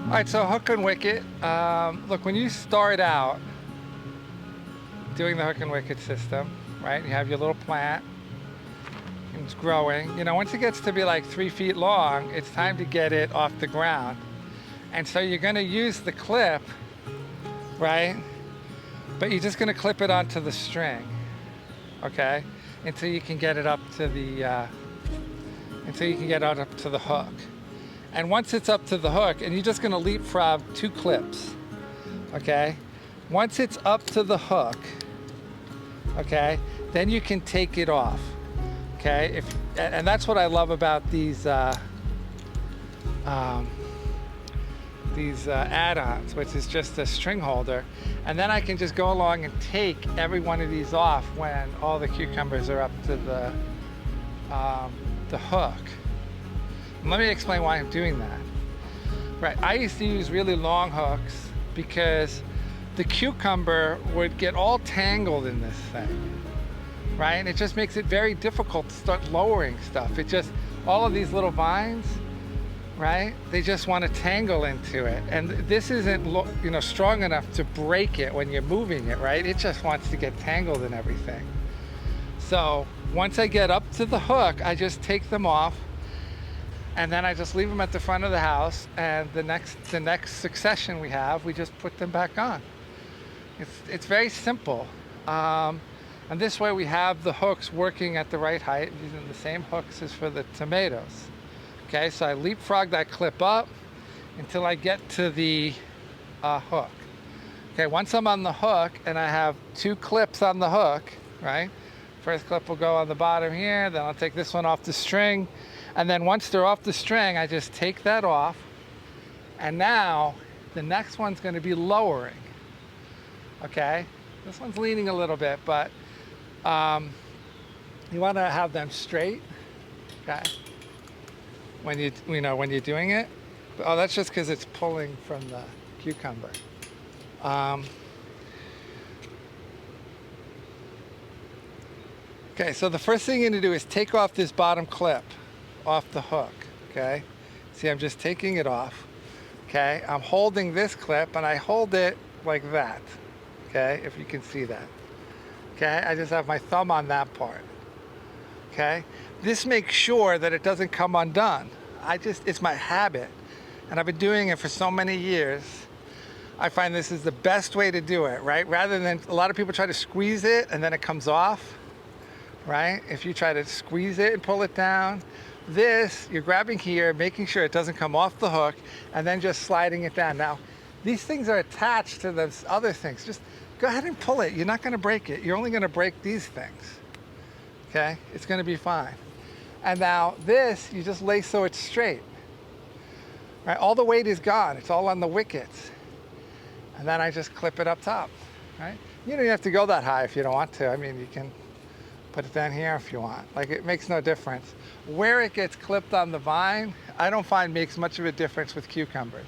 All right, so hook and wicket. Look, when you start out doing the hook and wicket system, right? You have your little plant, and it's growing. You know, once it gets to be like 3 feet long, it's time to get it off the ground. And so you're gonna use the clip, right? But you're just gonna clip it onto the string, okay? Until you can get it up to the, up to the hook. And once it's up to the hook, and you're just gonna leapfrog 2 clips, okay? Once it's up to the hook, okay, then you can take it off, okay? And that's what I love about these add-ons, which is just a string holder. And then I can just go along and take every one of these off when all the cucumbers are up to the hook. And let me explain why I'm doing that. Right, I used to use really long hooks because the cucumber would get all tangled in this thing, right? And it just makes it very difficult to start lowering stuff. It just, all of these little vines, right? They just want to tangle into it. And this isn't, you know, strong enough to break it when you're moving it, right? It just wants to get tangled in everything. So once I get up to the hook, I just take them off, and then I just leave them at the front of the house, and the next succession we have, we just put them back on. It's very simple. And this way we have the hooks working at the right height, using the same hooks as for the tomatoes. Okay, so I leapfrog that clip up until I get to the hook. Okay, once I'm on the hook and I have 2 clips on the hook, right? First clip will go on the bottom here, then I'll take this one off the string. And then once they're off the string, I just take that off. And now the next one's gonna be lowering. Okay, this one's leaning a little bit, but you wanna have them straight, okay? When you're doing it. Oh, that's just because it's pulling from the cucumber. Okay, so the first thing you're gonna do is take off this bottom clip off the hook, okay? See, I'm just taking it off, okay? I'm holding this clip and I hold it like that, okay? If you can see that, okay? I just have my thumb on that part, okay? This makes sure that it doesn't come undone. It's my habit, and I've been doing it for so many years. I find this is the best way to do it, right? Rather than, a lot of people try to squeeze it and then it comes off, right? If you try to squeeze it and pull it down, this, you're grabbing here, making sure it doesn't come off the hook, and then just sliding it down. Now, these things are attached to those other things. Just go ahead and pull it. You're not gonna break it. You're only gonna break these things, okay? It's gonna be fine. And now this, you just lay so it's straight, right? All the weight is gone. It's all on the wickets. And then I just clip it up top, right? You don't have to go that high if you don't want to. I mean, you can put it down here if you want. Like, it makes no difference. Where it gets clipped on the vine, I don't find makes much of a difference with cucumbers.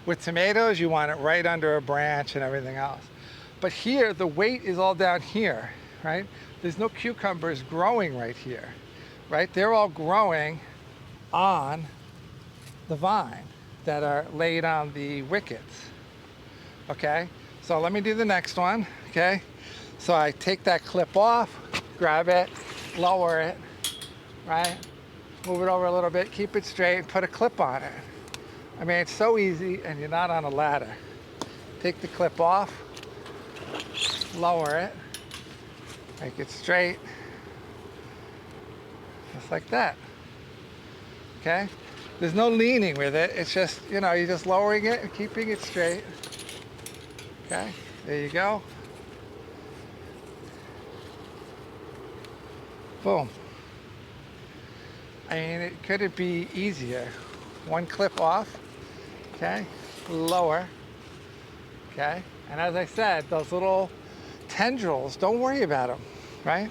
With tomatoes, you want it right under a branch and everything else. But here, the weight is all down here, right? There's no cucumbers growing right here, right? They're all growing on the vine that are laid on the wickets, okay? So let me do the next one, okay? So I take that clip off, grab it, lower it, right? Move it over a little bit, keep it straight, put a clip on it. I mean, it's so easy, and you're not on a ladder. Take the clip off, lower it, make it straight, just like that, okay? There's no leaning with it. It's just, you know, you're just lowering it and keeping it straight, okay? There you go. Boom. I mean, could it be easier? One clip off, okay? Lower, okay? And as I said, those little tendrils, don't worry about them, right?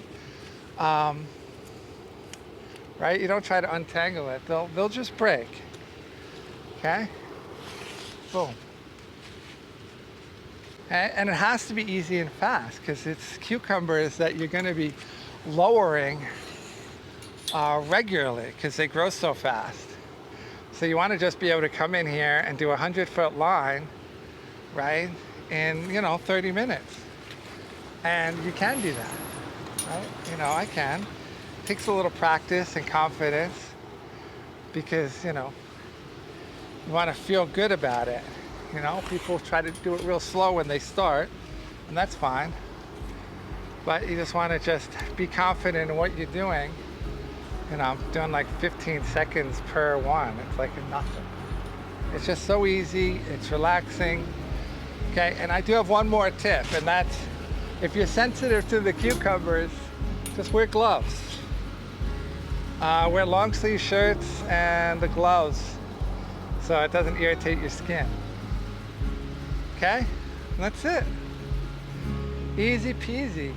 Right? You don't try to untangle it. They'll just break, okay? Boom. And it has to be easy and fast because it's cucumbers that you're going to be lowering regularly because they grow so fast. So you want to just be able to come in here and do a 100-foot line, right, in, you know, 30 minutes. And you can do that, right? You know, I can. It takes a little practice and confidence because, you know, you want to feel good about it. You know, people try to do it real slow when they start, and that's fine. But you just want to just be confident in what you're doing. You know, I'm doing like 15 seconds per one. It's like nothing. It's just so easy. It's relaxing. Okay, and I do have one more tip, and that's if you're sensitive to the cucumbers, just wear gloves. Wear long sleeve shirts and the gloves so it doesn't irritate your skin. Okay, and that's it. Easy peasy.